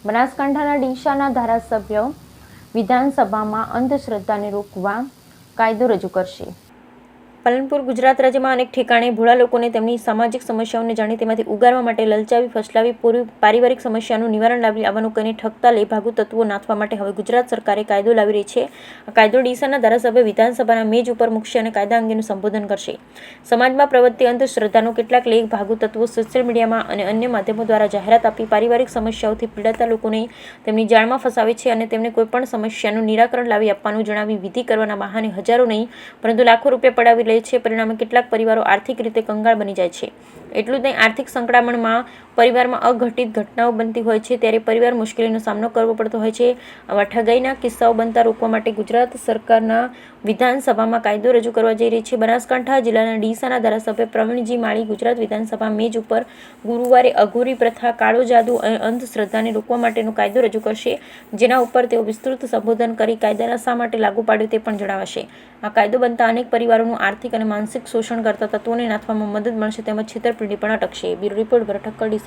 બનાસકાંઠાના ડીસાના ધારાસભ્ય વિધાનસભામાં અંધશ્રદ્ધાને રોકવા કાયદો રજૂ કરશે. પાલનપુર ગુજરાત રાજ્યમાં અનેક ઠેકાણે ભોળા લોકોને તેમની સામાજિક સમસ્યાઓને જાણી તેમાંથી ઉગારવા માટે લલચાવી ફસલાવી પારિવારિક સમસ્યાનું નિવારણ લાવી આવવાનું કહીને ઠગતા લેભાગુ તત્વો નાથવા માટે હવે ગુજરાત સરકારે કાયદો લાવી રહી છે. આ કાયદો ડીસાના ધારાસભ્ય વિધાનસભાના મેજ ઉપર મૂકશે અને કાયદા અંગેનું સંબોધન કરશે. સમાજમાં પ્રવર્તતી અંધશ્રદ્ધાનો કેટલાક લેભાગુ તત્વો સોશિયલ મીડિયામાં અને અન્ય માધ્યમો દ્વારા જાહેરાત આપી પારિવારિક સમસ્યાઓથી પીડાતા લોકોને તેમની જાળમાં ફસાવે છે અને તેમને કોઈપણ સમસ્યાનું નિરાકરણ લાવી આપવાનું જણાવી વિધિ કરવાના બહાને હજારો નહીં પરંતુ લાખો રૂપિયા પડાવી લે છે. પરિણામે કેટલાક પરિવારો આર્થિક રીતે કંગાળ બની જાય છે. એટલું જ નહીં, આર્થિક સંકળામણમાં પરિવારમાં અઘટિત ઘટનાઓ બનતી હોય છે ત્યારે પરિવાર મુશ્કેલીનો સામનો કરવો પડતો હોય છે. આવા ઠગાઈના કિસ્સાઓ બનતા રોકવા માટે ગુજરાત સરકારના વિધાનસભામાં કાયદો રજૂ કરવા જઈ રહી છે. બનાસકાંઠા જિલ્લાના ડીસાના ધારાસભ્ય પ્રવીણજી માળી ગુજરાત વિધાનસભા મેજ ઉપર ગુરુવારે અઘોરી પ્રથા, કાળો જાદુ અને અંધશ્રદ્ધાને રોકવા માટેનો કાયદો રજૂ કરશે, જેના ઉપર તેઓ વિસ્તૃત સંબોધન કરી કાયદાના શા માટે લાગુ પાડ્યો તે પણ જણાવશે. આ કાયદો બનતા અનેક પરિવારોનું આર્થિક અને માનસિક શોષણ કરતા તત્વોને નાથવામાં મદદ મળશે તેમજ છેતરપિંડી પણ અટકશે. બ્યુરો રિપોર્ટ ભરત ઠક્કર, ડીસા.